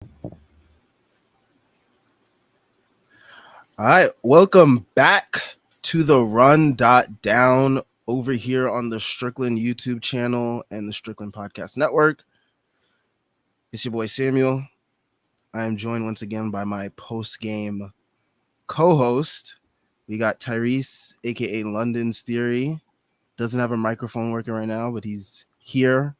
All right, welcome back to the Run.down over here on the Strickland YouTube channel and the Strickland Podcast Network. It's your boy Samuel. I am joined once again by my post-game co-host. We got Tyrese, aka London's Theory. Doesn't have a microphone working right now, but he's here.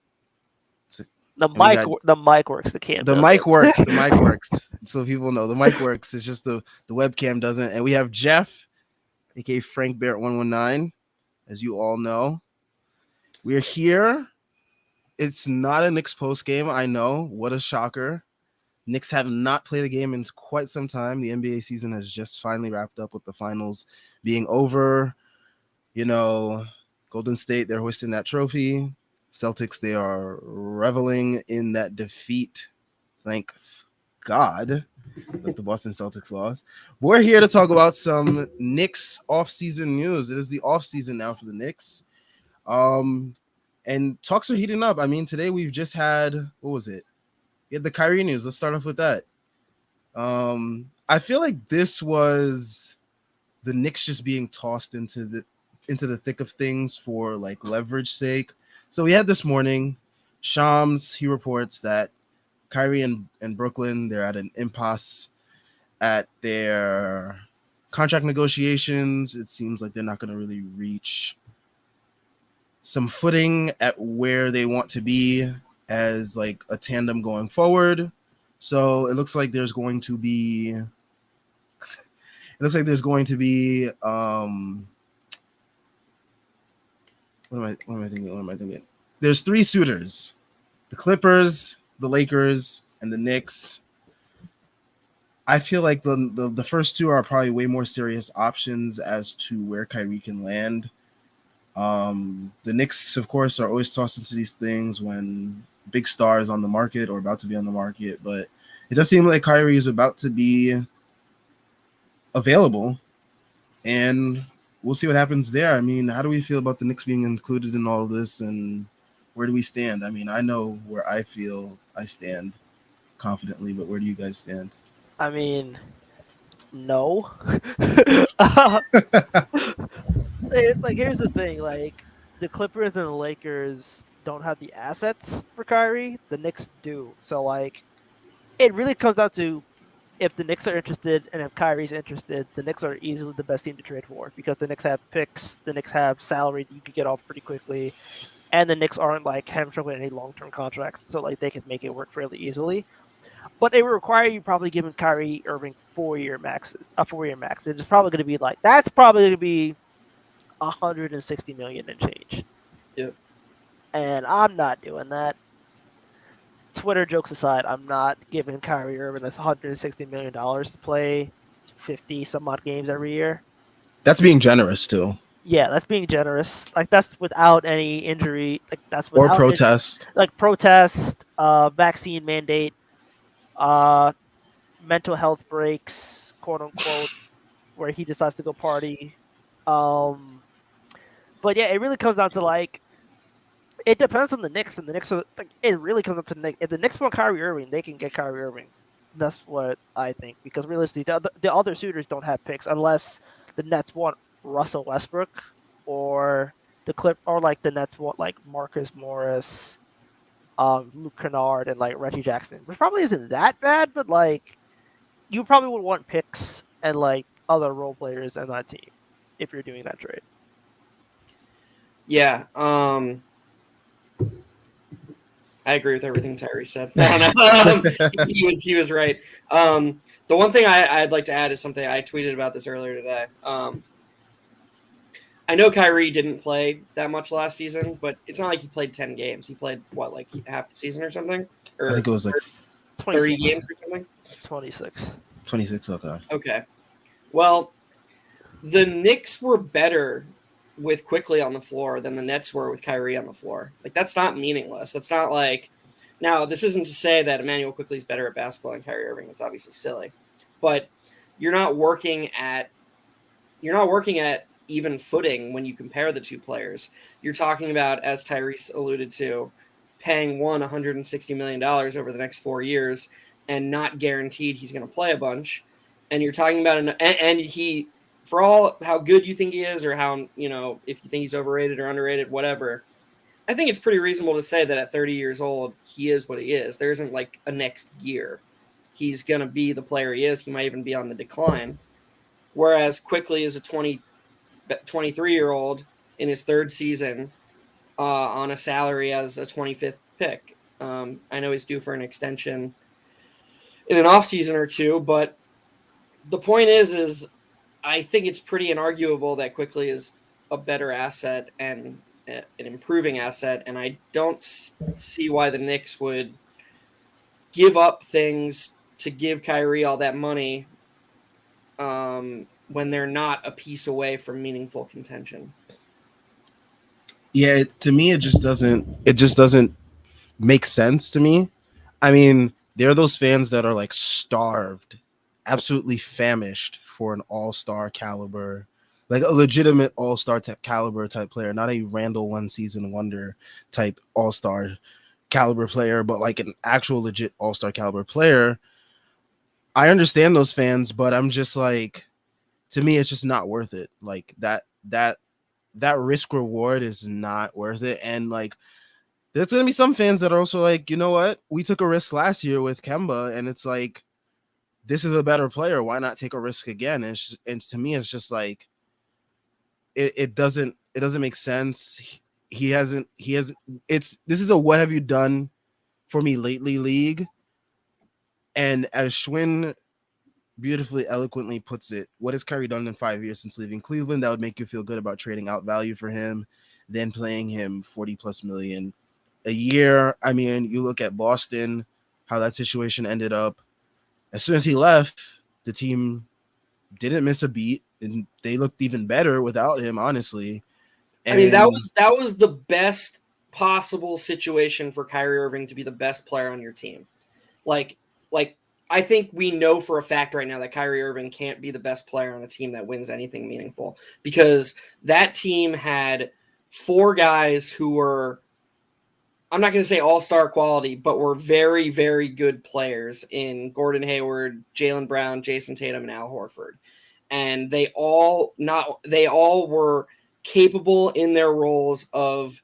And we got The mic works. The cam the doesn't. mic works. The mic works. So people know the mic works. It's just the webcam doesn't. And we have Jeff, aka Frank Barrett 119, as you all know. We're here. It's not a Knicks post game. I know. What a shocker. Knicks have not played a game in quite some time. The NBA season has just finally wrapped up with the finals being over. You know, Golden State, they're hoisting that trophy. Celtics, they are reveling in that defeat. Thank God that the Boston Celtics lost. We're here to talk about some Knicks offseason news. It is the offseason now for the Knicks. And talks are heating up. I mean, today we've just had, what was it? We had the Kyrie news. Let's start off with that. I feel like this was the Knicks just being tossed into the thick of things for like leverage sake. So we had this morning, Shams, he reports that Kyrie and Brooklyn, they're at an impasse at their contract negotiations. It seems like they're not going to really reach some footing at where they want to be as like a tandem going forward. So it looks like there's going to be what am I thinking? There's three suitors: the Clippers, the Lakers, and the Knicks. I feel like the first two are probably way more serious options as to where Kyrie can land. The Knicks, of course, are always tossed into these things when big stars on the market or about to be on the market, but it does seem like Kyrie is about to be available, and we'll see what happens there. I mean, how do we feel about the Knicks being included in all of this, and where do we stand? I mean, I know where I feel I stand confidently, but where do you guys stand? I mean, no. Like, here's the thing. Like, the Clippers and the Lakers don't have the assets for Kyrie. The Knicks do. So, like, it really comes down to if the Knicks are interested and if Kyrie's interested, the Knicks are easily the best team to trade for because the Knicks have picks, the Knicks have salary you could get off pretty quickly, and the Knicks aren't like hamstrung with any long-term contracts, so like they can make it work fairly easily. But it would require you probably giving Kyrie Irving a 4-year max. It's probably going to be like that's probably going to be 160 million and change. Yep. And I'm not doing that. Twitter jokes aside, I'm not giving Kyrie Irving this $160 million to play 50 some odd games every year. That's being generous too. Yeah, that's being generous. Like that's without any injury. Like that's without or protest. Protest, vaccine mandate, mental health breaks, quote unquote, where he decides to go party. But yeah, it really comes down to like it depends on the Knicks, and the Knicks are like it really comes down to the Knicks. If the Knicks want Kyrie Irving, they can get Kyrie Irving. That's what I think because realistically, the other suitors don't have picks unless the Nets want Russell Westbrook or like the Nets want like Marcus Morris, Luke Kennard, and like Reggie Jackson, which probably isn't that bad, but like you probably would want picks and like other role players in that team if you're doing that trade. Yeah, I agree with everything Tyree said. He was right. The one thing I'd like to add is something I tweeted about this earlier today. I know Kyrie didn't play that much last season, but it's not like he played 10 games. He played, what, like half the season or something? Or I think it was like 30 games or something? 26. 26, okay. Okay. Well, the Knicks were better with Quickly on the floor than the Nets were with Kyrie on the floor. Like, that's not meaningless. That's not like... Now, this isn't to say that Emmanuel Quickly is better at basketball than Kyrie Irving. That's obviously silly. But you're not working at even footing when you compare the two players. You're talking about, as Tyrese alluded to, paying one $160 million over the next 4 years and not guaranteed he's going to play a bunch. And you're talking about and he, for all how good you think he is, or how, if you think he's overrated or underrated, whatever, I think it's pretty reasonable to say that at 30 years old, he is what he is. There isn't like a next year he's going to be the player he is. He might even be on the decline. Whereas Quickly is a 23-year-old in his third season on a salary as a 25th pick. I know he's due for an extension in an offseason or two, but the point is I think it's pretty inarguable that Quickly is a better asset and an improving asset, and I don't see why the Knicks would give up things to give Kyrie all that money when they're not a piece away from meaningful contention. Yeah, to me, it just doesn't make sense to me. I mean, there are those fans that are like starved, absolutely famished for an all-star caliber, like a legitimate all-star caliber type player, not a Randall one season wonder type all-star caliber player, but like an actual legit all-star caliber player. I understand those fans, but I'm just like, to me, it's just not worth it. Like that risk reward is not worth it. And like, there's gonna be some fans that are also like, you know what? We took a risk last year with Kemba, and it's like, this is a better player. Why not take a risk again? And to me, it's just like, it doesn't make sense. This is a what have you done for me lately league. And as Schwinn beautifully eloquently puts it, what has Kyrie done in 5 years since leaving Cleveland that would make you feel good about trading out value for him, then playing him 40 plus million a year? I mean, you look at Boston, how that situation ended up. As soon as he left, the team didn't miss a beat, and they looked even better without him, honestly. And I mean, that was the best possible situation for Kyrie Irving to be the best player on your team. Like I think we know for a fact right now that Kyrie Irving can't be the best player on a team that wins anything meaningful, because that team had 4 guys who were, I'm not going to say all-star quality, but were very, very good players in Gordon Hayward, Jaylen Brown, Jason Tatum, and Al Horford. And they all were capable in their roles of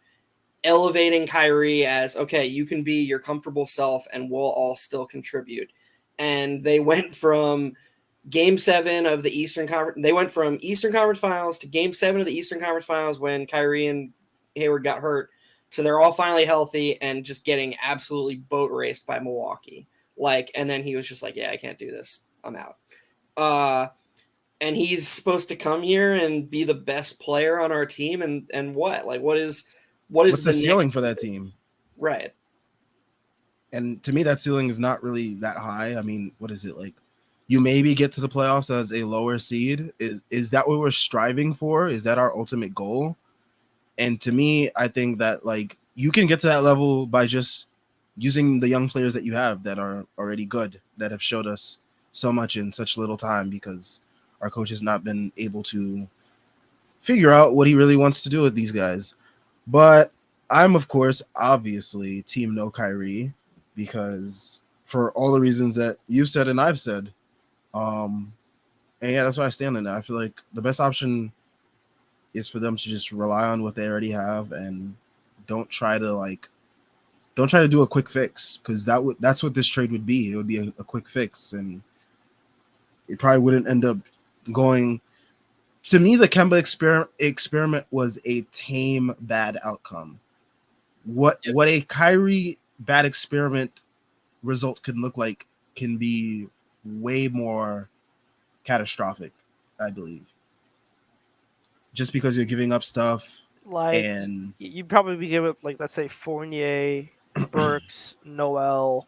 elevating Kyrie as, okay, you can be your comfortable self and we'll all still contribute. And they went from Game 7 of the Eastern Conference. They went from Eastern Conference Finals to Game 7 of the Eastern Conference Finals when Kyrie and Hayward got hurt. So they're all finally healthy and just getting absolutely boat raced by Milwaukee. And then he was just like, yeah, I can't do this. I'm out. And he's supposed to come here and be the best player on our team. And what? Like, what's the ceiling for that team? Right. And to me, that ceiling is not really that high. I mean, what is it like? You maybe get to the playoffs as a lower seed. Is that what we're striving for? Is that our ultimate goal? And to me, I think that like you can get to that level by just using the young players that you have that are already good, that have showed us so much in such little time, because our coach has not been able to figure out what he really wants to do with these guys. But I'm, of course, obviously team no Kyrie, because for all the reasons that you've said and I've said. And yeah, that's why I stand on that. I feel like the best option is for them to just rely on what they already have and don't try to do a quick fix, because that's what this trade would be. It would be a quick fix, and it probably wouldn't end up going. To me, the Kemba experiment was a tame bad outcome. What a Kyrie bad experiment result can look like can be way more catastrophic, I believe. Just because you're giving up stuff, and you'd probably be giving up, like, let's say Fournier, Burks, Noel,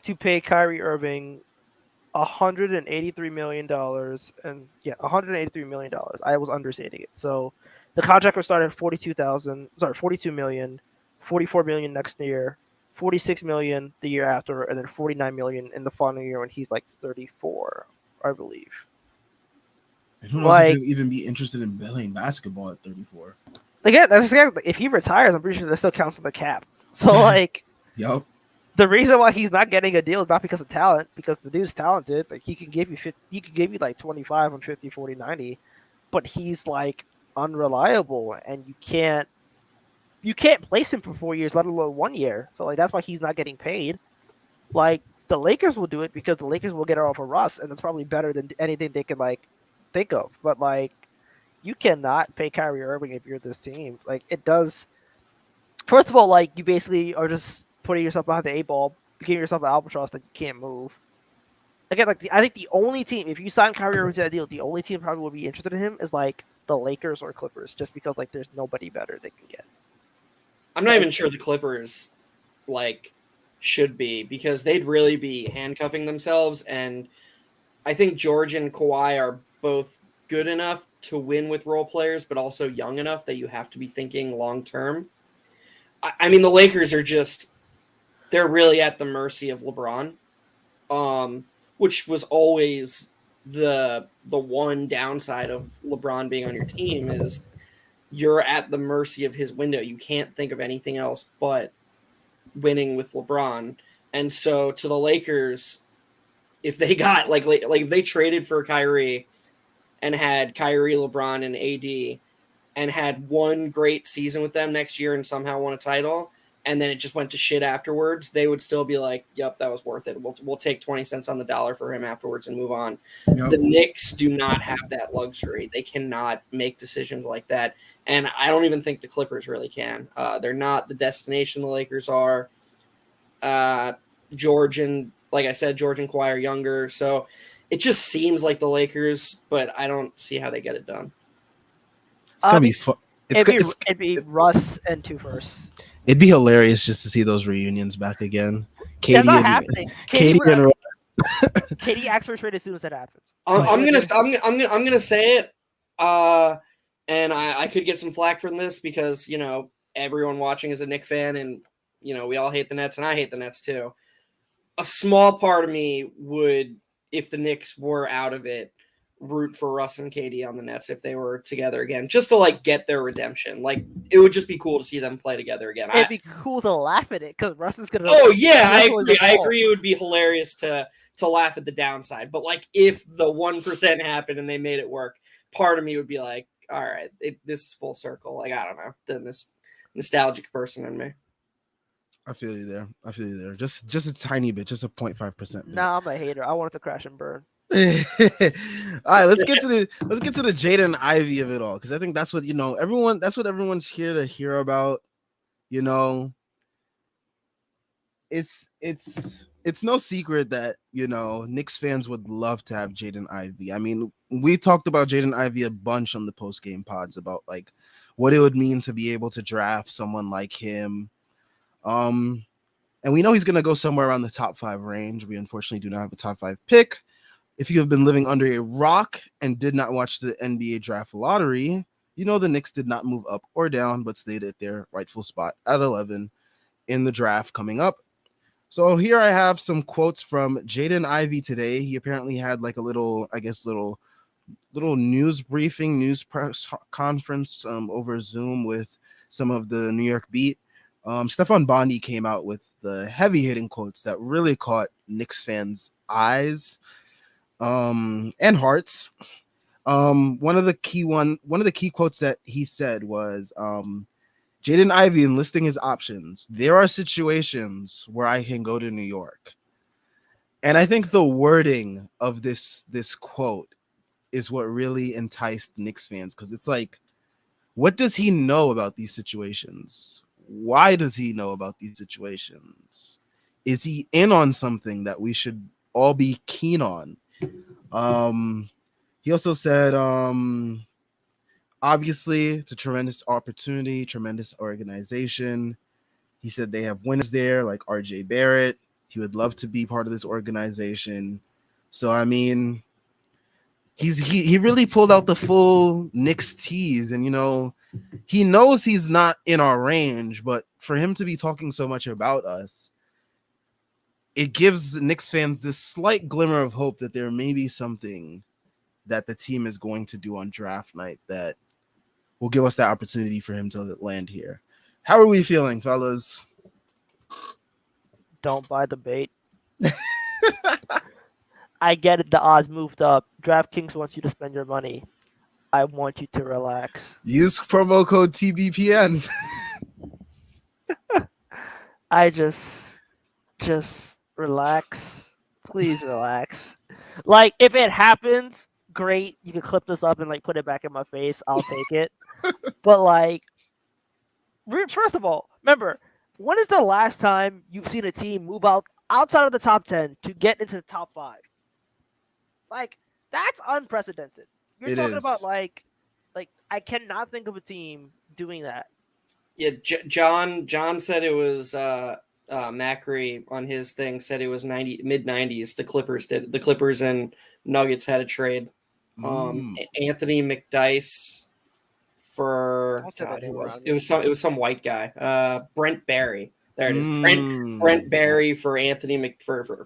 to pay Kyrie Irving $183 million, and $183 million. I was understating it. So the contract will start at $42 million, $44 million next year, $46 million the year after, and then $49 million in the final year when he's like 34, I believe. And who knows if he'll even be interested in playing basketball at 34. Again, that's exactly, if he retires, I'm pretty sure that still counts on the cap. So like, yep. The reason why he's not getting a deal is not because of talent, because the dude's talented. Like he can give you he can give you like 25 on 50, 40, 90, but he's like unreliable, and you can't place him for 4 years, let alone 1 year. So like that's why he's not getting paid. Like the Lakers will do it because the Lakers will get it off of Russ, and that's probably better than anything they can like think of. But like you cannot pay Kyrie Irving if you're this team. Like it does. First of all, like you basically are just putting yourself behind the eight ball, giving yourself an albatross that you can't move. Again, like I think the only team, if you sign Kyrie Irving to that deal, the only team probably would be interested in him is like the Lakers or Clippers, just because like there's nobody better they can get. I'm not even sure the Clippers like should be, because they'd really be handcuffing themselves, and I think George and Kawhi are both good enough to win with role players, but also young enough that you have to be thinking long term. I mean, the Lakers are just, they're really at the mercy of LeBron, which was always the one downside of LeBron being on your team is you're at the mercy of his window. You can't think of anything else but winning with LeBron. And so to the Lakers, if they got like if they traded for Kyrie and had Kyrie, LeBron, and AD and had one great season with them next year and somehow won a title, and then it just went to shit afterwards, they would still be like, yep, that was worth it. We'll take 20 cents on the dollar for him afterwards and move on. Yep. The Knicks do not have that luxury. They cannot make decisions like that. And I don't even think the Clippers really can. They're not the destination the Lakers are. George and, like I said, George and Kawhi are younger. So it just seems like the Lakers, but I don't see how they get it done. It's gonna be fun. It'd be Russ and two firsts. It'd be hilarious just to see those reunions back again. That's not happening. Katie and Russ. Katie acts for trade as soon as that happens. I'm gonna say it, and I could get some flack from this because everyone watching is a Knicks fan, and we all hate the Nets, and I hate the Nets too. A small part of me would, if the Knicks were out of it, root for Russ and Katie on the Nets if they were together again, just to get their redemption. It would just be cool to see them play together again. It'd be cool to laugh at it because Russ is gonna. Oh yeah, I agree. It would be hilarious to laugh at the downside. But if the 1% happened and they made it work, part of me would be like, all right, this is full circle. I don't know, the nostalgic person in me. I feel you there. Just a tiny bit, just a 0.5%. Nah, I'm a hater. I want it to crash and burn. All right, let's get to the Jaden Ivey of it all, because I think that's what everyone's here to hear about. It's no secret that Knicks fans would love to have Jaden Ivey. I mean, we talked about Jaden Ivey a bunch on the post game pods about what it would mean to be able to draft someone like him. And we know he's gonna go somewhere around the top 5 range. We unfortunately do not have a top 5 pick. If you have been living under a rock and did not watch the NBA draft lottery, the Knicks did not move up or down, but stayed at their rightful spot at 11 in the draft coming up. So here I have some quotes from Jaden Ivey today. He apparently had a little news briefing, news press conference over Zoom with some of the New York beat. Stefan Bondi came out with the heavy hitting quotes that really caught Knicks fans' eyes and hearts. One of the key quotes that he said was, Jaden Ivey enlisting his options. There are situations where I can go to New York. And I think the wording of this quote is what really enticed Knicks fans, because it's what does he know about these situations? Why does he know about these situations? Is he in on something that we should all be keen on? He also said, obviously, it's a tremendous opportunity, tremendous organization. He said they have winners there like RJ Barrett. He would love to be part of this organization. So, I mean, he really pulled out the full Knicks tease, and he knows he's not in our range, but for him to be talking so much about us, it gives Knicks fans this slight glimmer of hope that there may be something that the team is going to do on draft night that will give us that opportunity for him to land here. How are we feeling, fellas? Don't buy the bait. I get it. The odds moved up. DraftKings wants you to spend your money. I want you to relax. Use promo code TBPN. I just relax. Please relax. Like if it happens, great. You can clip this up and like put it back in my face. I'll take it. But like, first of all, remember, when is the last time you've seen a team move outside of the top 10 to get into the top 5? Like that's unprecedented. You're It talking about is. like I cannot think of a team doing that. Yeah, John said it was Macri on his thing said it was mid 90s. The Clippers did. The Clippers and Nuggets had a trade. Anthony McDyess for Don't say that God, who name was around it? me. Was some white guy. Brent Barry. There it is. Mm. Brent Barry for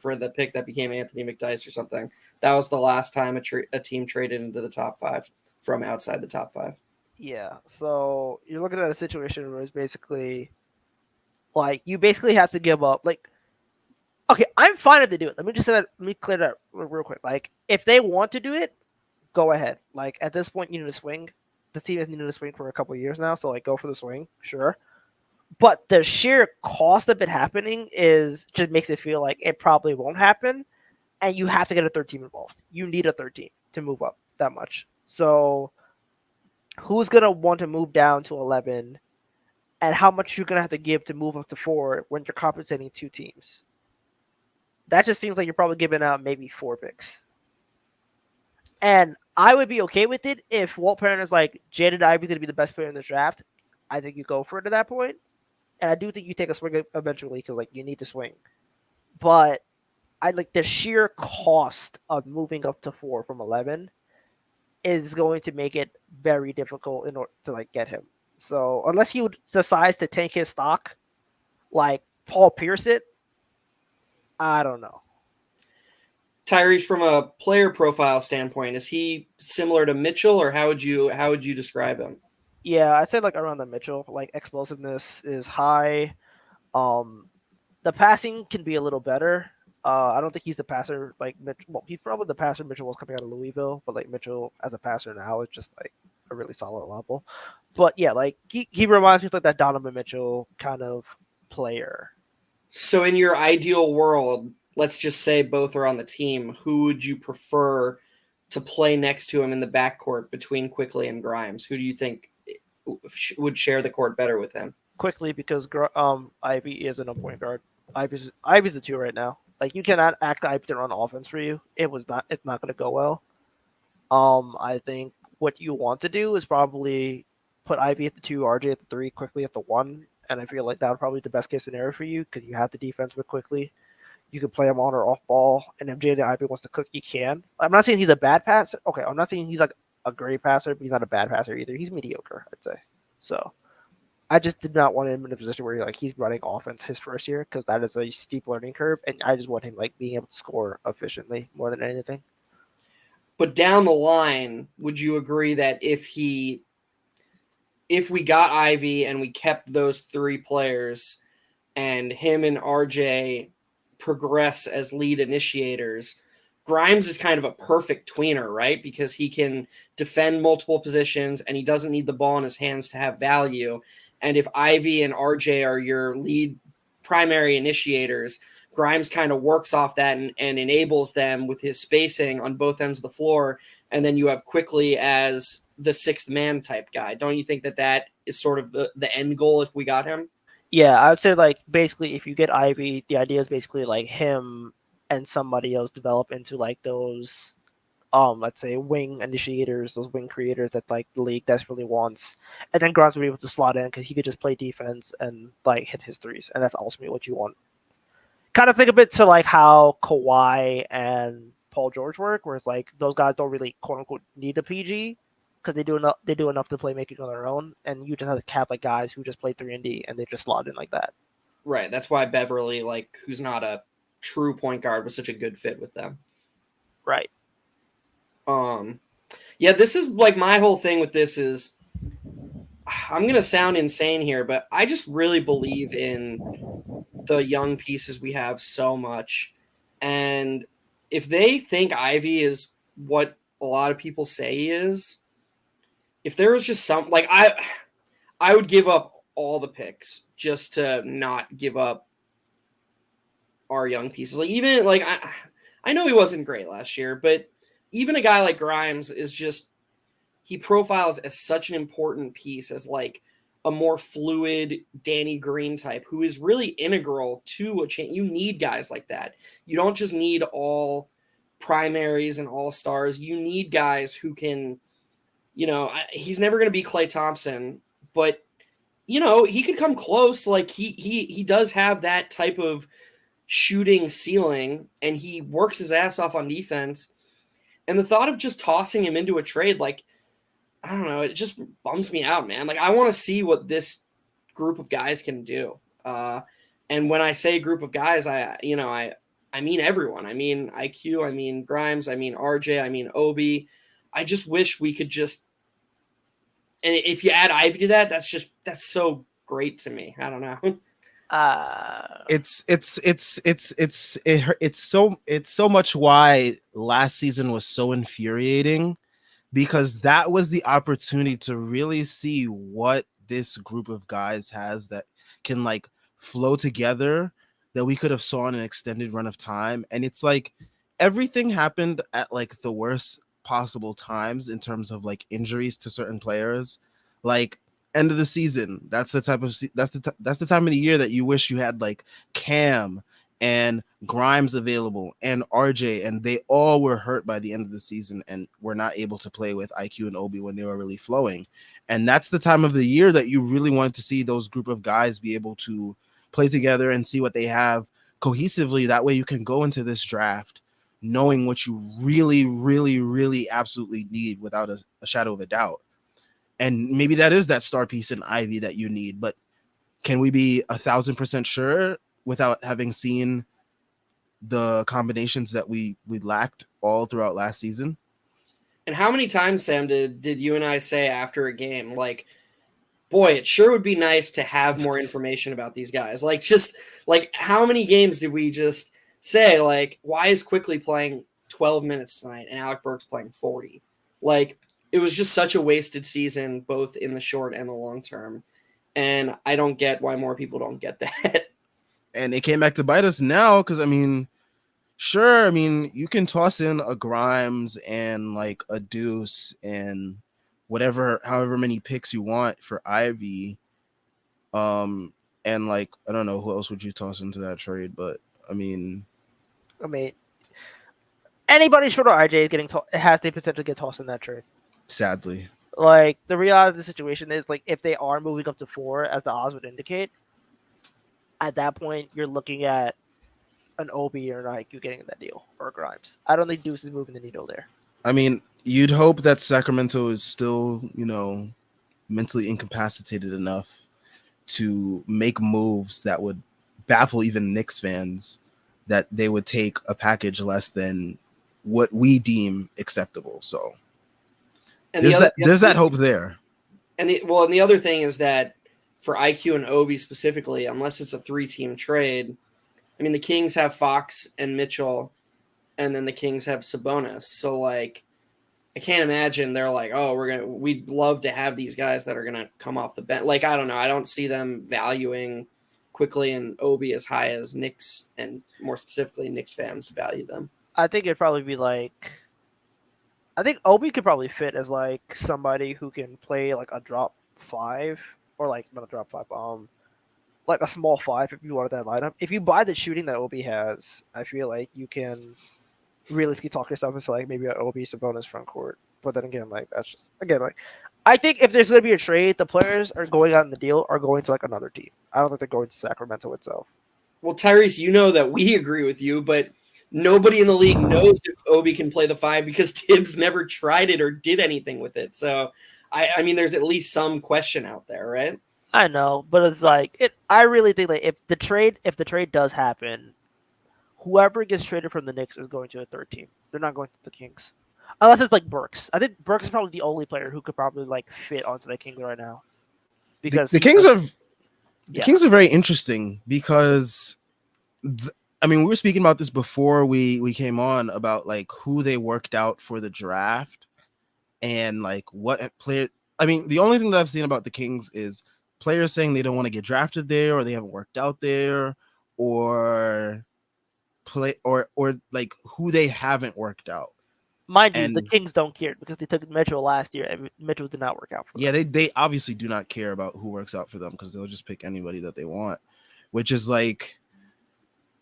for the pick that became Anthony McDyess or something. That was the last time a team traded into the top 5 from outside the top 5. Yeah. So you're looking at a situation where it's basically like you basically have to give up. Like, okay, I'm fine if they do it. Let me just say that. Let me clear that real quick. Like, if they want to do it, go ahead. Like at this point, you need to swing. This team has needed to swing for a couple of years now, so like go for the swing, sure. But the sheer cost of it happening is just makes it feel like it probably won't happen, and you have to get a third team involved. You need a third team to move up that much. So who's gonna want to move down to 11, and how much you're gonna have to give to move up to 4 when you're compensating 2 teams? That just seems like you're probably giving out maybe 4 picks. And I would be okay with it if Walt Perrin is like, Jaden Ivey's going to be the best player in the draft. I think you go for it at that point. And I do think you take a swing eventually because like you need to swing. But I like the sheer cost of moving up to 4 from 11 is going to make it very difficult in order to like get him. So unless he decides to tank his stock, like Paul Pierce it, I don't know. Tyrese, from a player profile standpoint, is he similar to Mitchell, or how would you describe him? Yeah, I'd say like around the Mitchell. Like explosiveness is high. The passing can be a little better. I don't think he's a passer like Mitchell. Well, he's probably the passer Mitchell was coming out of Louisville, but like Mitchell as a passer now is just like a really solid level. But yeah, like he reminds me of like that Donovan Mitchell kind of player. So, in your ideal world, let's just say both are on the team. Who would you prefer to play next to him in the backcourt between Quickly and Grimes? Who do you think would share the court better with him? Quickly because Ivy isn't a point guard. Ivy's the 2 right now. Like you cannot act Ivy to run offense for you. It's not going to go well. I think what you want to do is probably put Ivy at the 2, RJ at the 3, Quickly at the 1, and I feel like that would probably be the best case scenario for you because you have the defense with Quickly. You can play him on or off ball, and if Jaden Ivey wants to cook, you can. I'm not saying he's a bad passer. Okay, I'm not saying he's like a great passer, but he's not a bad passer either. He's mediocre, I'd say. So I just did not want him in a position where he's running offense his first year because that is a steep learning curve, and I just want him like being able to score efficiently more than anything. But down the line, would you agree that if we got Ivy and we kept those 3 players and him and RJ progress as lead initiators, Grimes is kind of a perfect tweener, right? Because he can defend multiple positions and he doesn't need the ball in his hands to have value. And if Ivy and RJ are your lead primary initiators, Grimes kind of works off that and enables them with his spacing on both ends of the floor. And then you have Quickly as the 6th man type guy. Don't you think that is sort of the end goal if we got him? Yeah, I would say like basically if you get Ivy, the idea is basically like him and somebody else develop into like those let's say wing initiators, those wing creators that like the league desperately wants, and then Grimes will be able to slot in because he could just play defense and like hit his threes, and that's ultimately what you want. Kind of think of it to like how Kawhi and Paul George work, where it's like those guys don't really quote unquote need a PG because they do enough to play making on their own, and you just have to cap like guys who just play 3-and-D and they just slot in like that. Right. That's why Beverly, like who's not a true point guard, was such a good fit with them. Right. Yeah, this is like my whole thing with this is I'm gonna sound insane here, but I just really believe in the young pieces we have so much. And if they think Ivy is what a lot of people say he is, if there was just some like I would give up all the picks just to not give up our young pieces. Like even like I know he wasn't great last year, but even a guy like Grimes is just he profiles as such an important piece as like a more fluid Danny Green type who is really integral to a chain. You need guys like that. You don't just need all primaries and all stars. You need guys who can, he's never going to be Klay Thompson, but he could come close. Like he does have that type of shooting ceiling, and he works his ass off on defense. And the thought of just tossing him into a trade, like, I don't know, it just bums me out, man. Like, I want to see what this group of guys can do. And when I say group of guys, I mean everyone. I mean IQ, I mean Grimes, I mean RJ, I mean Obi. I just wish we could just, and if you add Ivy to that, that's so great to me. I don't know. It's so much why last season was so infuriating, because that was the opportunity to really see what this group of guys has that can like flow together, that we could have saw in an extended run of time. And it's like everything happened at like the worst possible times in terms of like injuries to certain players. Like end of the season, that's the time of the year that you wish you had like Cam and Grimes available and RJ, and they all were hurt by the end of the season and were not able to play with IQ and Obi when they were really flowing. And that's the time of the year that you really wanted to see those group of guys be able to play together and see what they have cohesively. That way you can go into this draft knowing what you really, really, really absolutely need without a shadow of a doubt. And maybe that is that star piece in Ivy that you need, but can we be 1,000% sure without having seen the combinations that we lacked all throughout last season? And how many times, Sam, did you and I say after a game, like, boy, it sure would be nice to have more information about these guys. Like, just like how many games did we just say, like, why is Quickly playing 12 minutes tonight and Alec Burks playing 40? Like, it was just such a wasted season, both in the short and the long term. And I don't get why more people don't get that. And it came back to bite us now, because, I mean, sure, I mean, you can toss in a Grimes and like a Deuce and however many picks you want for Ivy. And like, I don't know, who else would you toss into that trade? But I mean, anybody short of RJ has the potential to get tossed in that trade. Sadly, like the reality of the situation is, like, if they are moving up to 4, as the odds would indicate, at that point you're looking at an Obi or an IQ getting that deal, or Grimes. I don't think Deuce is moving the needle there. I mean, you'd hope that Sacramento is still, mentally incapacitated enough to make moves that would baffle even Knicks fans, that they would take a package less than what we deem acceptable. So And there's that hope there. And the other thing is that for IQ and Obi specifically, unless it's a 3-team trade, I mean, the Kings have Fox and Mitchell, and then the Kings have Sabonis. So, like, I can't imagine they're like, oh, we'd love to have these guys that are going to come off the bench. Like, I don't know. I don't see them valuing Quickly and Obi as high as Knicks, and more specifically Knicks fans value them. I think it'd probably be like, I think Obi could probably fit as like somebody who can play like a drop 5, or like not a drop 5, like a small 5 if you wanted that lineup. If you buy the shooting that Obi has, I feel like you can realistically talk yourself into like maybe an Obi Sabonis front court. But then again, like that's just like, I think if there's going to be a trade, the players are going out in the deal are going to like another team. I don't think they're going to Sacramento itself. Well, Tyrese, you know that we agree with you, but nobody in the league knows if Obi can play the 5 because Tibbs never tried it or did anything with it. So, I mean, there's at least some question out there, right? I know, but it's like I really think that if the trade does happen, whoever gets traded from the Knicks is going to a third team. They're not going to the Kings, unless it's like Burks. I think Burks is probably the only player who could probably like fit onto the Kings right now, because the Kings have The Kings are very interesting because, I mean, we were speaking about this before we came on about like who they worked out for the draft and like what player. I mean, the only thing that I've seen about the Kings is players saying they don't want to get drafted there or they haven't worked out there or or like who they haven't worked out. Mind you, the And Kings don't care because they took Mitchell last year, and Mitchell did not work out for them. yeah, they obviously do not care about who works out for them because they'll just pick anybody that they want, which is like,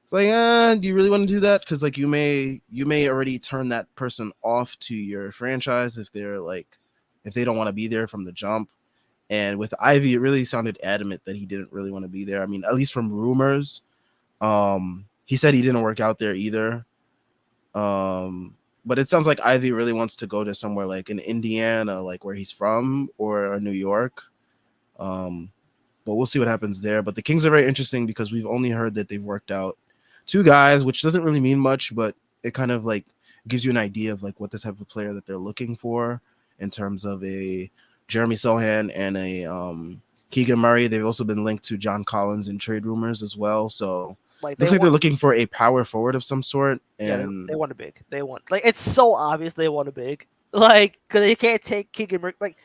it's like, do you really want to do that? Because like you may already turn that person off to your franchise if they don't want to be there from the jump. And with Ivy, it really sounded adamant that he didn't really want to be there. I mean, at least from rumors, he said he didn't work out there either. But it sounds like Ivy really wants to go to somewhere like in Indiana, like where he's from, or New York. But we'll see what happens there. But the Kings are very interesting because we've only heard that they've worked out 2 guys, which doesn't really mean much, but it kind of like gives you an idea of like what the type of player that they're looking for in terms of a Jeremy Sohan and a Keegan Murray. They've also been linked to John Collins in trade rumors as well. So looks like they're looking for a power forward of some sort. And they want a big. They want, like, it's so obvious they want a big. Like, because they can't take Keegan Murray. Like,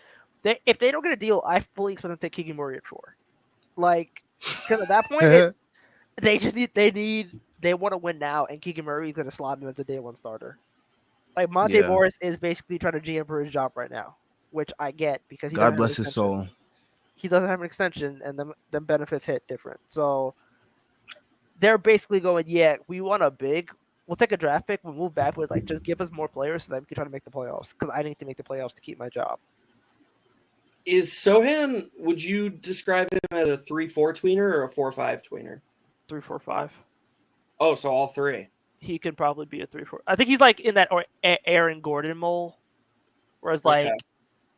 if they don't get a deal, I fully expect them to take Keegan Murray at 4. Like, because at that point, they want to win now, and Keegan Murray is going to slot in as the day 1 starter. Like, Monte Morris is basically trying to GM for his job right now, which I get because God bless his soul. He doesn't have an extension, and the benefits hit different. So they're basically going, yeah, we want a big. We'll take a draft pick. We'll move back with, like, just give us more players so that we can try to make the playoffs, because I need to make the playoffs to keep my job. Is Sohan, would you describe him as a 3-4 tweener or a 4-5 tweener? 3-4-5. Oh, so all 3. He could probably be a 3-4. I think he's like in that Aaron Gordon mold, whereas like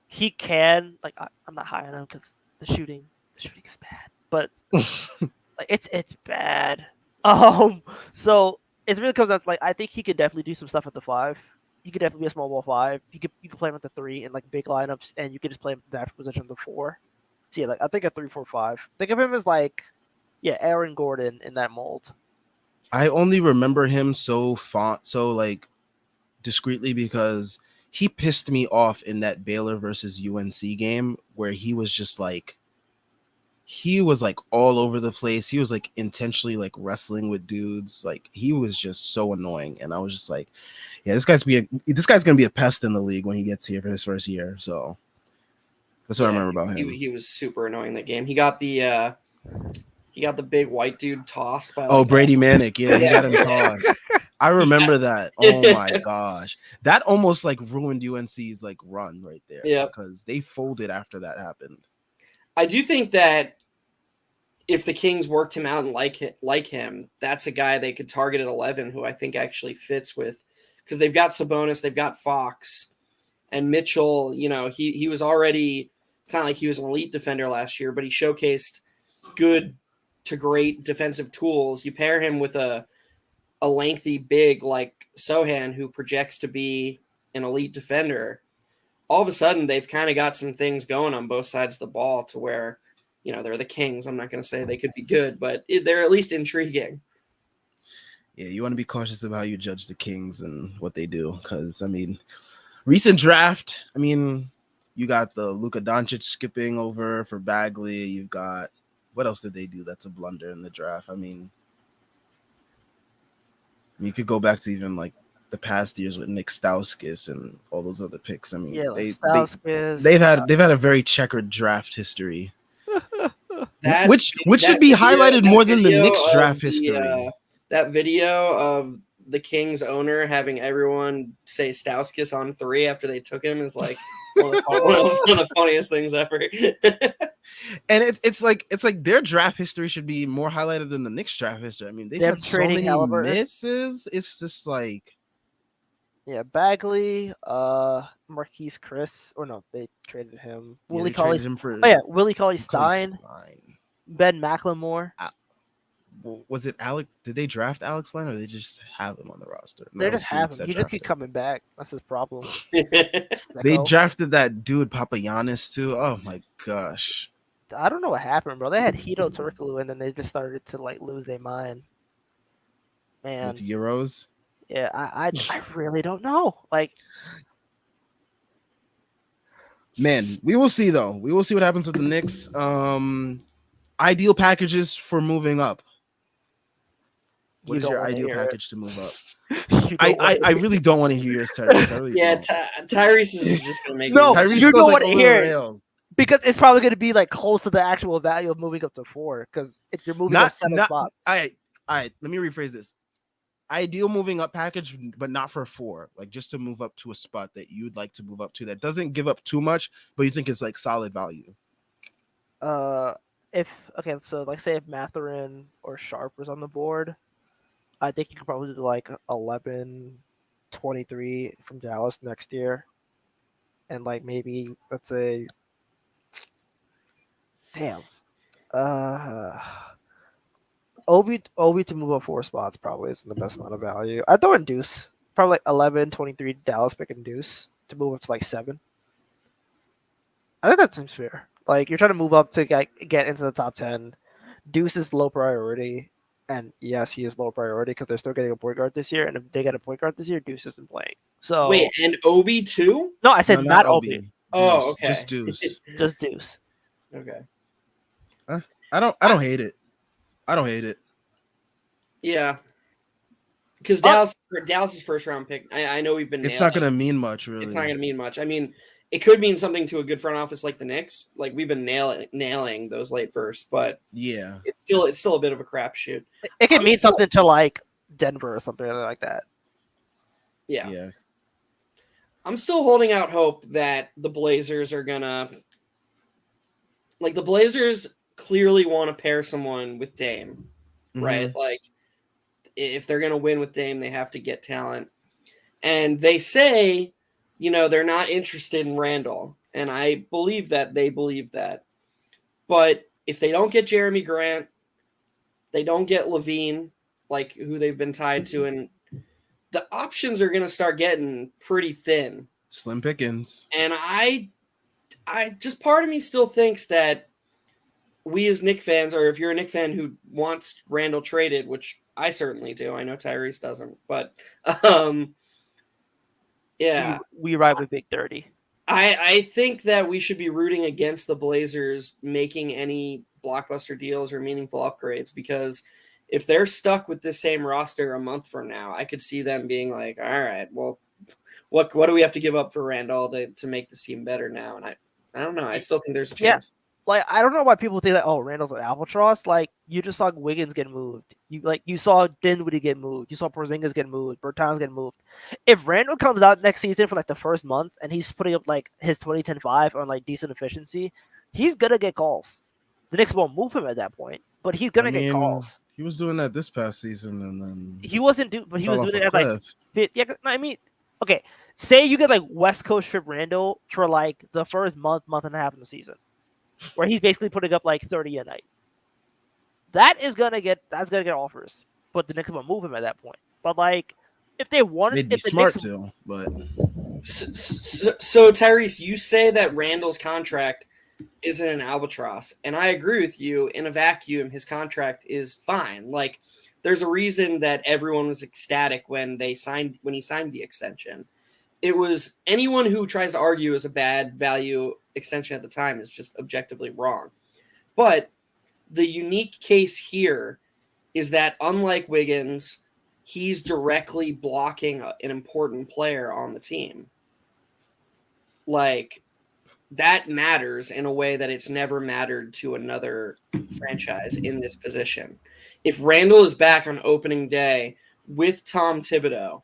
he can, like, I'm not high on him because the shooting is bad, but like it's bad. So it really comes down to, like, I think he could definitely do some stuff at the 5. He could definitely be a small ball 5. You could play him at the 3 in like big lineups, and you could just play him in that position at the 4. So yeah, like I think a 3-4-5. Think of him as like, yeah, Aaron Gordon in that mold. I only remember him so like discreetly because he pissed me off in that Baylor versus UNC game where he was just like, he was like all over the place. He was like intentionally like wrestling with dudes. Like he was just so annoying. And I was just like, yeah, this guy's gonna be a pest in the league when he gets here for his first year. So that's what I remember about him. He was super annoying that game. He got the big white dude tossed by, like, Brady Manick. Yeah, he got him tossed. I remember that. Oh my gosh. That almost like ruined UNC's like run right there. Yeah. Because they folded after that happened. I do think that if the Kings worked him out and like him, that's a guy they could target at 11 who I think actually fits with, because they've got Sabonis, they've got Fox, and Mitchell. You know, he was already, it's not like he was an elite defender last year, but he showcased good to great defensive tools. You pair him with a lengthy big like Sohan who projects to be an elite defender. All of a sudden, they've kind of got some things going on both sides of the ball to where, you know, they're the Kings. I'm not going to say they could be good, but they're at least intriguing. Yeah, you want to be cautious of how you judge the Kings and what they do, because, I mean, recent draft, I mean, you got the Luka Doncic skipping over for Bagley. You've got, what else did they do that's a blunder in the draft? I mean, you could go back to even like the past years with Nick Stauskas and all those other picks. I mean, Yeah, like they've had a very checkered draft history. Which should that be video- highlighted that more than the video Knicks of draft the, history. That video of the Kings owner having everyone say Stauskas on 3 after they took him is like one of the funniest things ever. And it's like their draft history should be more highlighted than the Knicks draft history. I mean, they've Them had so trading many Halliburton. misses. It's just like, Yeah, Bagley, Marquise Chris, or no, they traded him. yeah, Willie they traded Cauley. him for Oh yeah, Willie Cauley-Stein, Stein. Ben McLemore. Was it Alec? Did they draft Alex Len or they just have him on the roster? No, They it was just have Phoenix him. that He just drafted keep him. coming back. That's his problem. They drafted that dude Papagiannis too. Oh my gosh. I don't know what happened, bro. They had Hito Turkoglu, and then they just started to like lose their mind. with Man, Euros. yeah, I really don't know. Like, Man, we will see though. We will see what happens with the Knicks. Ideal packages for moving up. What you is don't your want to ideal hear package to move up? it. You don't want I really don't want to hear yours, Tyrese. I really Yeah, don't. Tyrese is just gonna make No, me mad. Tyrese you goes don't like want to over the hear it rails. because it's probably going to be like close to the actual value of moving up to 4 because you're moving up 7 spots. All right. Let me rephrase this. Ideal moving up package, but not for 4. Like just to move up to a spot that you'd like to move up to that doesn't give up too much, but you think is like solid value. If okay, so like say if Matherin or Sharp was on the board, I think you could probably do like 11, 23 from Dallas next year, and like maybe let's say, damn, uh, Obi to move up 4 spots probably isn't the best amount of value. I throw in Deuce, probably like 11, 23 Dallas pick and Deuce to move up to like 7. I think that seems fair. Like you're trying to move up to get into the top 10. Deuce is low priority, and yes, he is low priority because they're still getting a point guard this year. And if they get a point guard this year, Deuce isn't playing. So Wait, and Obi too? no, I No, said not not Obi, Obi. Oh, Deuce. okay. Just Deuce. just Deuce. Okay. I don't hate it. I don't hate it. Yeah. Because Dallas's first round pick, I know we've been It's nailing. not gonna mean much, really. It's not going to mean much. I mean, it could mean something to a good front office like the Knicks. Like we've been nailing those late firsts, but Yeah. it's still a bit of a crapshoot. It can mean something to like Denver or something like that. Yeah. I'm still holding out hope that the Blazers are gonna the Blazers clearly want to pair someone with Dame, right? Like if they're gonna win with Dame, they have to get talent. And they say, they're not interested in Randall. And I believe that they believe that. But if they don't get Jeremy Grant, they don't get Levine, like who they've been tied to, and the options are going to start getting pretty thin. Slim pickings. And I just part of me still thinks that we as Knicks fans, or if you're a Knicks fan who wants Randall traded, which I certainly do, I know Tyrese doesn't, but yeah, we ride with Big 30. I think that we should be rooting against the Blazers making any blockbuster deals or meaningful upgrades, because if they're stuck with the same roster a month from now, I could see them being like, all right, well, what do we have to give up for Randall to make this team better now? And I don't know. I still think there's a chance. Like I don't know why people think that Randall's an albatross. Like you just saw Wiggins get moved. You saw Dinwiddie get moved. You saw Porzingis get moved. Bertans get moved. If Randall comes out next season for like the first month and he's putting up like his 20-10-5 on like decent efficiency, he's gonna get calls. The Knicks won't move him at that point, but he's gonna get calls. He was doing that this past season, and then he wasn't but he was doing it at like I mean, okay. Say you get like West Coast trip Randall for like the first month and a half of the season, where he's basically putting up like 30 a night. That's gonna get offers, but the Knicks won't move him at that point. But like, if they wanted, they'd be smart to. But so Tyrese, you say that Randall's contract isn't an albatross, and I agree with you. In a vacuum, his contract is fine. Like, there's a reason that everyone was ecstatic when he signed the extension. It was anyone who tries to argue is a bad value extension at the time is just objectively wrong. But the unique case here is that unlike Wiggins, he's directly blocking an important player on the team. Like, that matters in a way that it's never mattered to another franchise in this position. If Randall is back on opening day with Tom Thibodeau,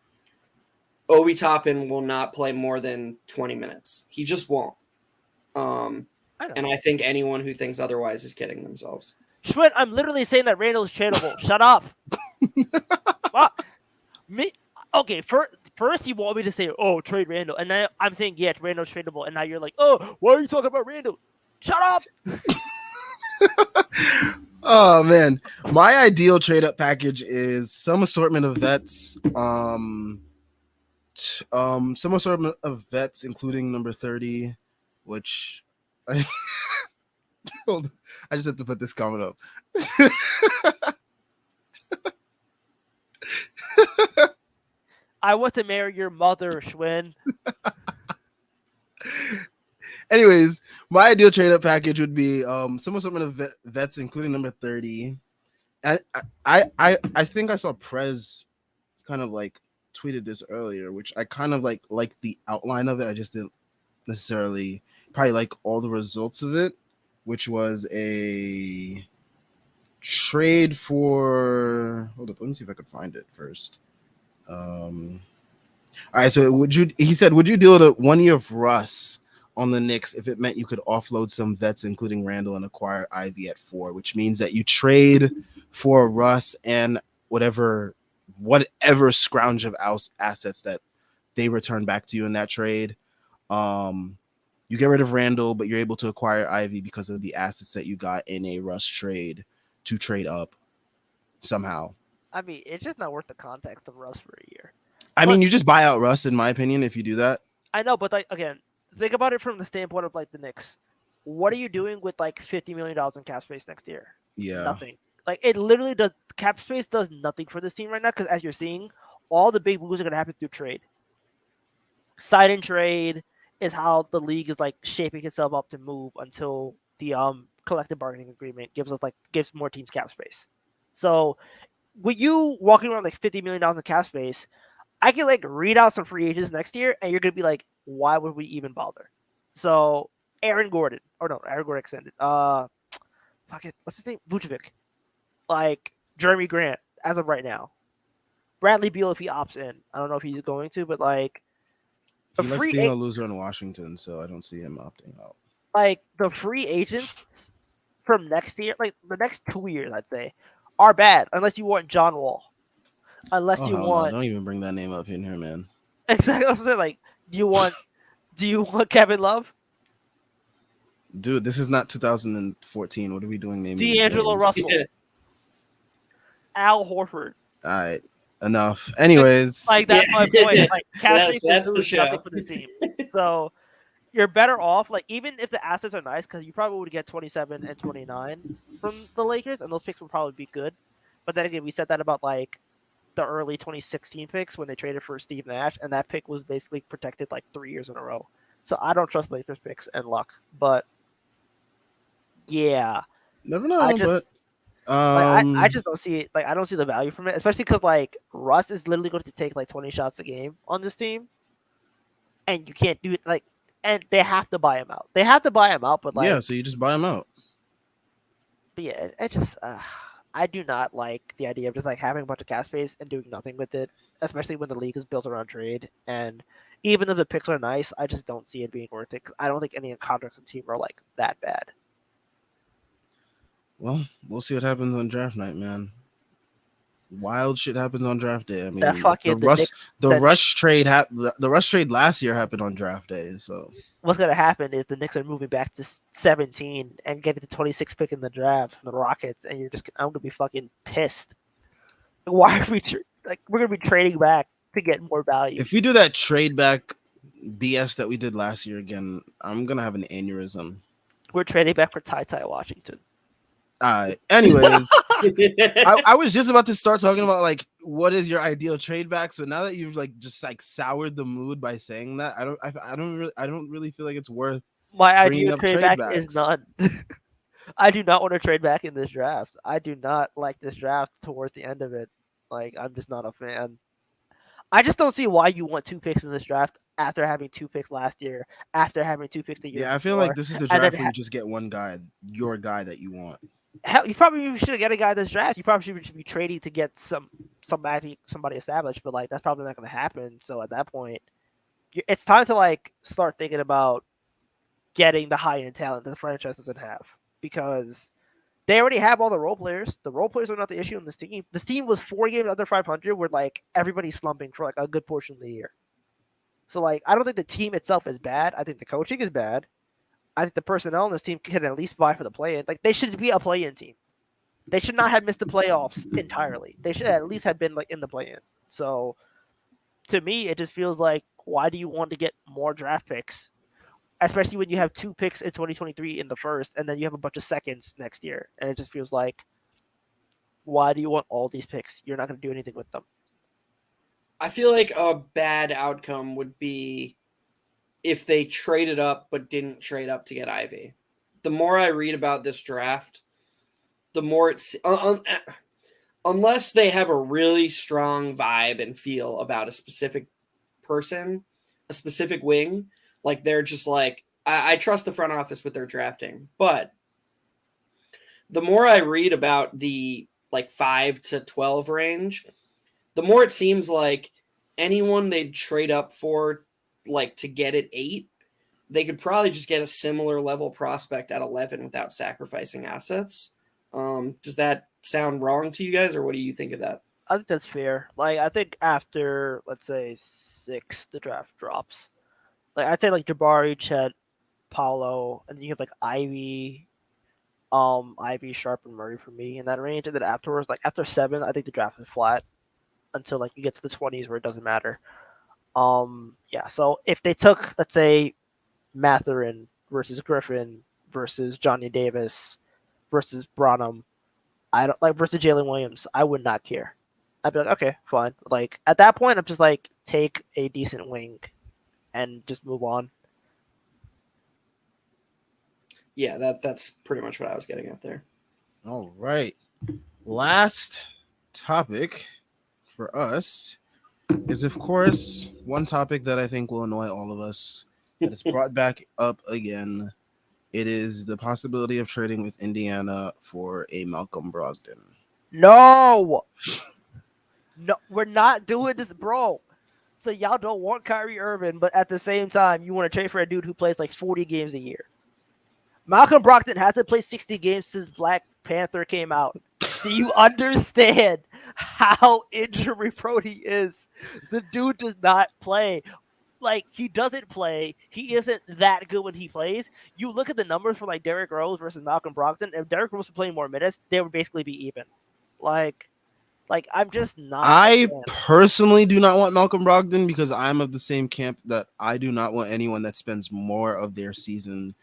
Obi Toppin will not play more than 20 minutes. He just won't. And I think anyone who thinks otherwise is kidding themselves. Schmidt, I'm literally saying that Randall is tradable. Shut up. Okay, first you want me to say, trade Randall. And then I'm saying, yeah, Randall's tradable. And now you're like, why are you talking about Randall? Shut up. Oh, man. My ideal trade-up package is some assortment of vets. Some assortment of vets, including number 30, which Hold on. I just have to put this comment up. I want to marry your mother, Schwinn. Anyways, my ideal trade up package would be something of vets, including number 30. And I think I saw Prez kind of like tweeted this earlier, which I kind of like the outline of it. I just didn't necessarily probably like all the results of it, which was a trade for, hold up, let me see if I could find it first. All right, so he said, would you deal with a 1 year of Russ on the Knicks if it meant you could offload some vets, including Randall, and acquire Ivy at 4, which means that you trade for Russ and whatever scrounge of assets that they return back to you in that trade. You get rid of Randall, but you're able to acquire Ivy because of the assets that you got in a Russ trade to trade up somehow. I mean, it's just not worth the context of Russ for a year. I mean, you just buy out Russ, in my opinion, if you do that. I know, but like again, think about it from the standpoint of like the Knicks. What are you doing with like $50 million in cap space next year? Yeah. Nothing. Like it literally does. Cap space does nothing for this team right now because as you're seeing, all the big moves are gonna happen through trade. Sign and trade is how the league is like shaping itself up to move until the collective bargaining agreement gives more teams cap space. So with you walking around like $50 million in cap space, I can like read out some free agents next year, and you're gonna be like, why would we even bother? So Aaron Gordon extended. What's his name? Vucevic. Like Jeremy Grant as of right now. Bradley Beal if he opts in. I don't know if he's going to, but like he likes being a loser in Washington, so I don't see him opting out. Like the free agents from next year, like the next 2 years, I'd say, are bad unless you want John Wall. Unless you want, don't even bring that name up in here, man. Exactly. What I'm saying. Like, do you want Kevin Love? Dude, this is not 2014. What are we doing naming D'Angelo Russell. Yeah. Al Horford. All right, enough. Anyways, like that's my point. Like, that's the show. For the team. So you're better off. Like, even if the assets are nice, because you probably would get 27 and 29 from the Lakers, and those picks would probably be good. But then again, we said that about like the early 2016 picks when they traded for Steve Nash, and that pick was basically protected like 3 years in a row. So I don't trust Lakers picks and luck. But yeah, never know. I just don't see it. Like, I don't see the value from it, especially because like Russ is literally going to take like 20 shots a game on this team, and you can't do it. Like, and they have to buy him out. But like, yeah, so you just buy him out. But yeah, it just I do not like the idea of just like having a bunch of cap space and doing nothing with it, especially when the league is built around trade. And even if the picks are nice, I just don't see it being worth it. Cause I don't think any contracts on the team are like that bad. Well, we'll see what happens on draft night, man. Wild shit happens on draft day. I mean, the Rush trade last year happened on draft day. So what's gonna happen is the Knicks are moving back to 17 and getting the 26th pick in the draft from the Rockets, and I'm gonna be fucking pissed. Why are we're gonna be trading back to get more value? If we do that trade back BS that we did last year again, I'm gonna have an aneurysm. We're trading back for Ty Washington. Anyways, I was just about to start talking about like what is your ideal trade back. So now that you've like just like soured the mood by saying that, I don't really feel like it's worth. My ideal trade back is none. I do not want to trade back in this draft. I do not like this draft towards the end of it. Like, I'm just not a fan. I just don't see why you want 2 picks in this draft after having 2 picks last year, after having 2 picks the year. Yeah, I feel like this is the draft where you just get one guy, your guy that you want. Hell, you probably should get a guy this draft. You probably should be trading to get somebody established, but like that's probably not going to happen. So at that point, it's time to like start thinking about getting the high end talent that the franchise doesn't have, because they already have all the role players. The role players are not the issue in this team. This team was 4 games under 500, where like everybody's slumping for like a good portion of the year. So like I don't think the team itself is bad. I think the coaching is bad. I think the personnel on this team can at least vie for the play-in. Like, they should be a play-in team. They should not have missed the playoffs entirely. They should at least have been like in the play-in. So, to me, it just feels like, why do you want to get more draft picks especially when you have 2 picks in 2023 in the first, and then you have a bunch of seconds next year, and it just feels like, why do you want all these picks? You're not going to do anything with them. I feel like a bad outcome would be if they traded up but didn't trade up to get Ivy. The more I read about this draft, the more it's unless they have a really strong vibe and feel about a specific person, a specific wing, like they're just like I trust the front office with their drafting, but the more I read about the like 5 to 12 range, the more it seems like anyone they'd trade up for, like to get at 8, they could probably just get a similar level prospect at 11 without sacrificing assets. Does that sound wrong to you guys, or what do you think of that? I think that's fair. Like, I think after, let's say, 6, the draft drops. Like, I'd say, like, Jabari, Chet, Paulo, and then you have, like, Ivy, Sharp, and Murray for me in that range. And then afterwards, like, after 7, I think the draft is flat until, like, you get to the 20s where it doesn't matter. Yeah, so if they took, let's say, Matherin versus Griffin versus Johnny Davis versus Branham, I don't like versus Jalen Williams, I would not care. I'd be like, okay, fine. Like at that point, I'm just like, take a decent wing and just move on. Yeah, that's pretty much what I was getting at there. All right. Last topic for us is, of course, one topic that I think will annoy all of us, that is brought back up again. It is the possibility of trading with Indiana for a Malcolm Brogdon. No, we're not doing this, bro. So y'all don't want Kyrie Irving, but at the same time, you want to trade for a dude who plays like 40 games a year. Malcolm Brogdon hasn't played 60 games since Black Panther came out. Do you understand how injury prone he is? The dude does not play. Like, he doesn't play. He isn't that good when he plays. You look at the numbers for like Derrick Rose versus Malcolm Brogdon. If Derrick Rose was playing more minutes, they would basically be even. Like I'm just not. I personally do not want Malcolm Brogdon because I'm of the same camp that I do not want anyone that spends more of their season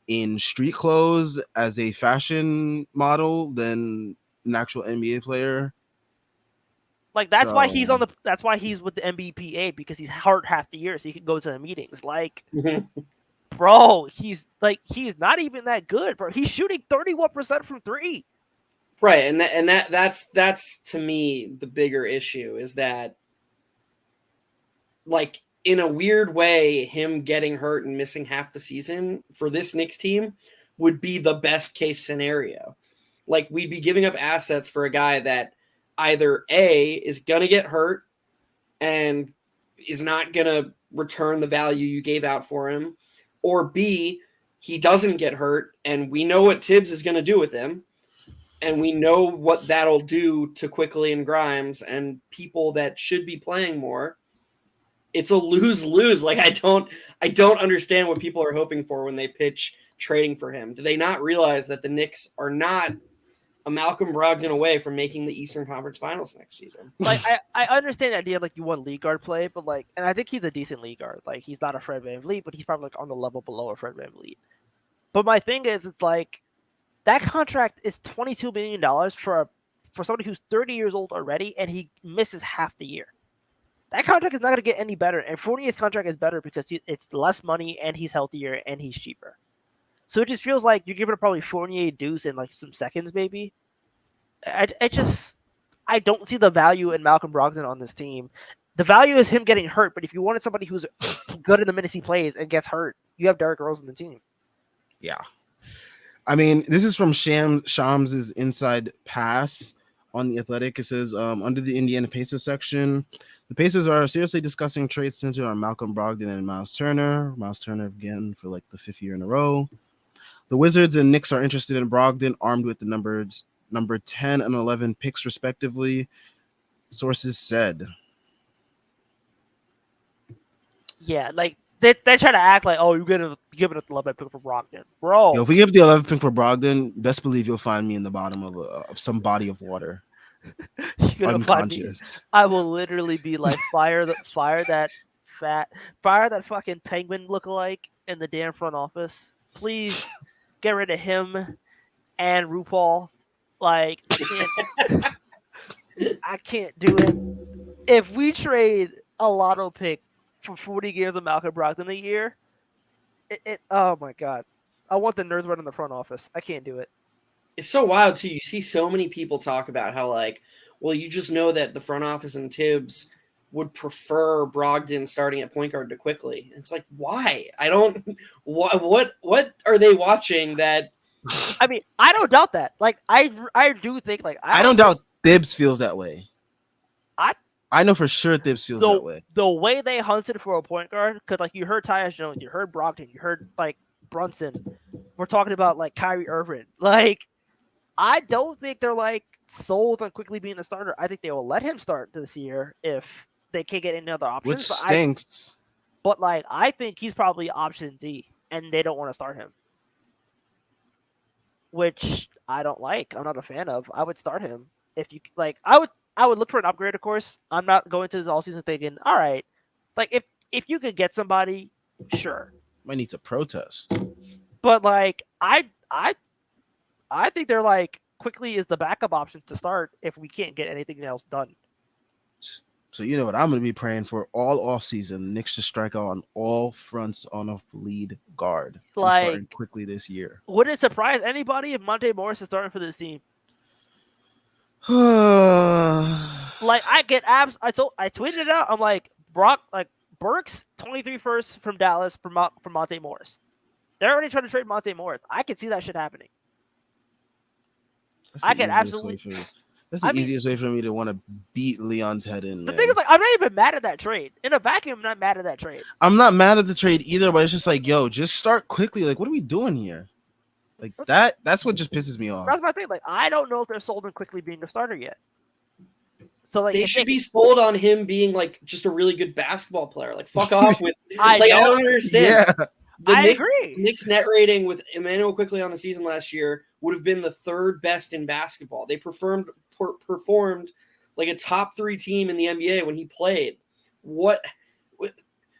in street clothes as a fashion model than an actual NBA player. Like that's why he's on the. That's why he's with the NBPA, because he's hurt half the year, so he can go to the meetings. Like, bro, he's not even that good, bro. He's shooting 31% from 3. Right, and that's to me the bigger issue is that, like, in a weird way, him getting hurt and missing half the season for this Knicks team would be the best case scenario. Like, we'd be giving up assets for a guy that either A, is going to get hurt and is not going to return the value you gave out for him, or B, he doesn't get hurt and we know what Tibbs is going to do with him. And we know what that'll do to Quickly and Grimes and people that should be playing more. It's a lose-lose. Like, I don't understand what people are hoping for when they pitch trading for him. Do they not realize that the Knicks are not a Malcolm Brogdon away from making the Eastern Conference Finals next season? Like, I understand the idea of, like, you want league guard play, but, like, and I think he's a decent league guard. Like, he's not a Fred VanVleet, but he's probably, like, on the level below a Fred VanVleet. But my thing is, it's like, that contract is $22 million for somebody who's 30 years old already, and he misses half the year. That contract is not going to get any better, and Fournier's contract is better because it's less money, and he's healthier, and he's cheaper. So it just feels like you're giving up probably Fournier, Deuce, and like some seconds, maybe. I don't see the value in Malcolm Brogdon on this team. The value is him getting hurt, but if you wanted somebody who's good in the minutes he plays and gets hurt, you have Derrick Rose on the team. Yeah. I mean, this is from Shams' Inside Pass on The Athletic. It says, under the Indiana Pacers section, the Pacers are seriously discussing trades centered on Malcolm Brogdon and Miles Turner. Miles Turner again for like the 5th year in a row. The Wizards and Knicks are interested in Brogdon, armed with the number 10 and 11 picks respectively, sources said. Yeah, like, they try to act like, oh, you're going to give it a 11 pick for Brogdon. Bro. Yo, if we give the 11th pick for Brogdon, best believe you'll find me in the bottom of some body of water. Unconscious. I will literally be like, fire that fucking penguin lookalike in the damn front office. Please get rid of him and RuPaul. Like I can't do it. If we trade a lotto pick for 40 games of Malcolm Brogdon a year, oh my god. I want the nerds running the front office. I can't do it. It's so wild too. You see so many people talk about how like, well, you just know that the front office and Tibbs would prefer Brogdon starting at point guard to Quickly. It's like, why? I don't. What are they watching that? I mean, I don't doubt that. Like, I do think like I don't doubt Thibs feels that way. I know for sure Thibs feels that way. The way they hunted for a point guard, because like you heard Tyus Jones, you heard Brogdon, you heard like Brunson. We're talking about like Kyrie Irving. Like, I don't think they're like sold on Quickly being a starter. I think they will let him start this year if they can't get any other options. Which stinks. But like, I think he's probably option Z, and they don't want to start him. Which I don't like. I'm not a fan of. I would start him if you like. I would look for an upgrade, of course. I'm not going to this all season thinking, all right, like if you could get somebody, sure. Might need to protest. But like I think they're like Quickly is the backup option to start if we can't get anything else done. So you know what I'm going to be praying for all offseason, Knicks to strike out on all fronts on a lead guard. Like, starting Quickly this year. Would it surprise anybody if Monte Morris is starting for this team? Like I get abs. I tweeted it out. I'm like Burks 23 first from Dallas from Monte Morris. They're already trying to trade Monte Morris. I can see that shit happening. I can absolutely. That's the easiest way for me to want to beat Leon's head in. The thing is, like, I'm not even mad at that trade. In a vacuum, I'm not mad at that trade. I'm not mad at the trade either, but it's just like, yo, just start quickly. Like, what are we doing here? Like that's what just pisses me off. That's my thing. Like, I don't know if they're sold on Quickly being a starter yet. So like they should be sold on him being like just a really good basketball player. Like fuck off with I don't understand. Yeah. I agree. Knicks net rating with Emmanuel Quickly on the season last year would have been the third best in basketball. They performed like a top 3 team in the NBA when he played. What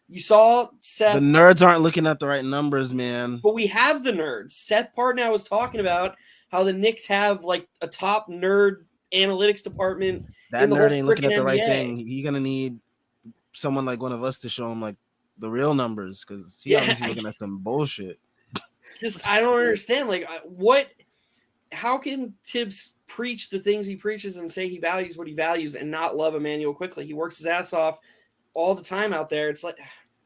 you saw, Seth? The nerds aren't looking at the right numbers, man. But we have the nerds. Seth Partnow was talking about how the Knicks have like a top nerd analytics department. That nerd ain't looking at the right thing. He's gonna need someone like one of us to show him like the real numbers because he's obviously looking at some bullshit. Just I don't understand. Like what? How can Tibbs preach the things he preaches and say he values what he values and not love Emmanuel Quickly? He works his ass off all the time out there. It's like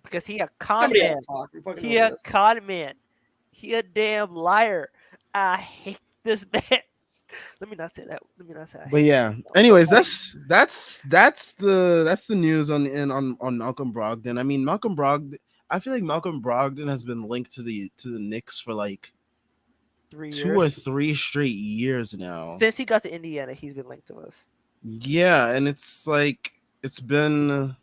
because he a con man. He a con man. He a damn liar. I hate this man. Let me not say that. But yeah. Anyways, that's the news on Malcolm Brogdon. I mean, Malcolm Brogdon. I feel like Malcolm Brogdon has been linked to the Knicks for like 2 or 3 straight years now. Since he got to Indiana, he's been linked to us. Yeah, and it's like it's been.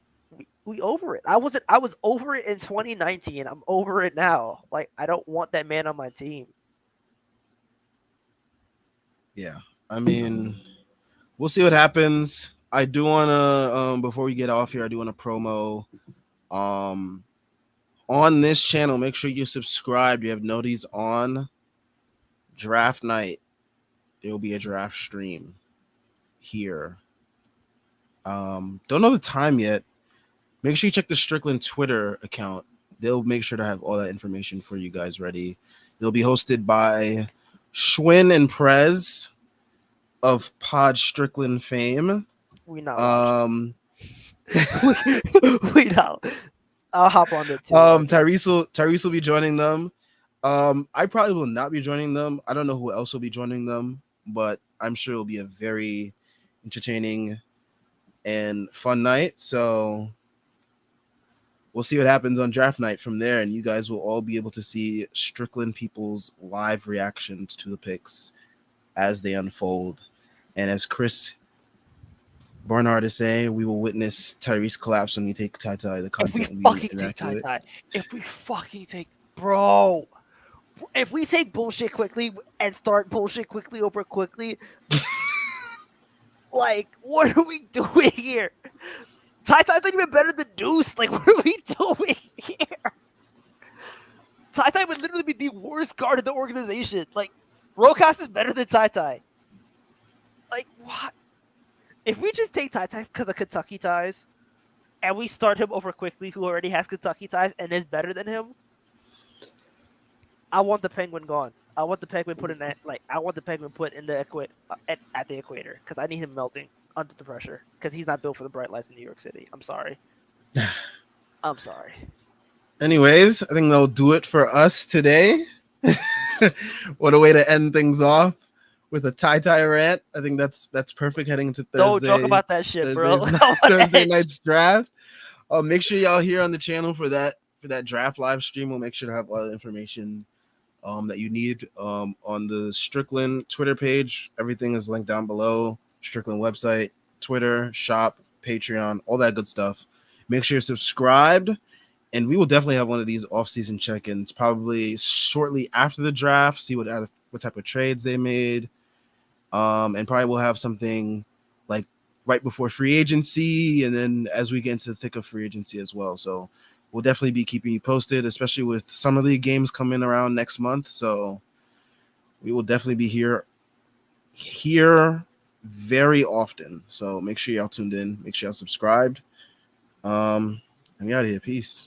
We over it. I was over it in 2019. I'm over it now. Like I don't want that man on my team. Yeah, I mean, we'll see what happens. I do want to, before we get off here, I do want to promo, on this channel. Make sure you subscribe. You have notice on draft night. There will be a draft stream here. Don't know the time yet. Make sure you check the Strickland Twitter account. They'll make sure to have all that information for you guys ready. It'll be hosted by Schwinn and Prez of Pod Strickland fame. We know. We know. I'll hop on it too. Tyrese will be joining them. I probably will not be joining them. I don't know who else will be joining them, but I'm sure it'll be a very entertaining and fun night. So we'll see what happens on draft night from there, and you guys will all be able to see Strickland people's live reactions to the picks as they unfold. And as Chris Barnard is saying, we will witness Tyrese collapse when we take Ty the content. If we fucking take, bro, if we take bullshit quickly and start bullshit quickly over quickly, like, what are we doing here? Ty's not even better than Deuce. Like, what are we doing here? Tai Tai would literally be the worst guard in the organization. Like, Rokas is better than Tai Tai. Like, what? If we just take Tai Tai because of Kentucky ties, and we start him over Quickly, who already has Kentucky ties and is better than him, I want the Penguin gone. I want the Penguin put in that. Like, I want the Penguin put in the at the equator because I need him melting under the pressure because he's not built for the bright lights in New York City. I'm sorry. I'm sorry. Anyways, I think that'll do it for us today. What a way to end things off with a tie rant. I think that's perfect heading into Thursday. Don't talk about that shit, bro. Thursday night's draft. Make sure y'all here on the channel for that draft live stream. We'll make sure to have all the information that you need on the Strickland Twitter page. Everything is linked down below. Strickland website, Twitter, shop, Patreon, all that good stuff. Make sure you're subscribed. And we will definitely have one of these off-season check-ins probably shortly after the draft, see what type of trades they made. And probably we'll have something like right before free agency and then as we get into the thick of free agency as well. So we'll definitely be keeping you posted, especially with summer league games coming around next month. So we will definitely be here very often. So make sure y'all tuned in. Make sure y'all subscribed. And we out of here. Peace.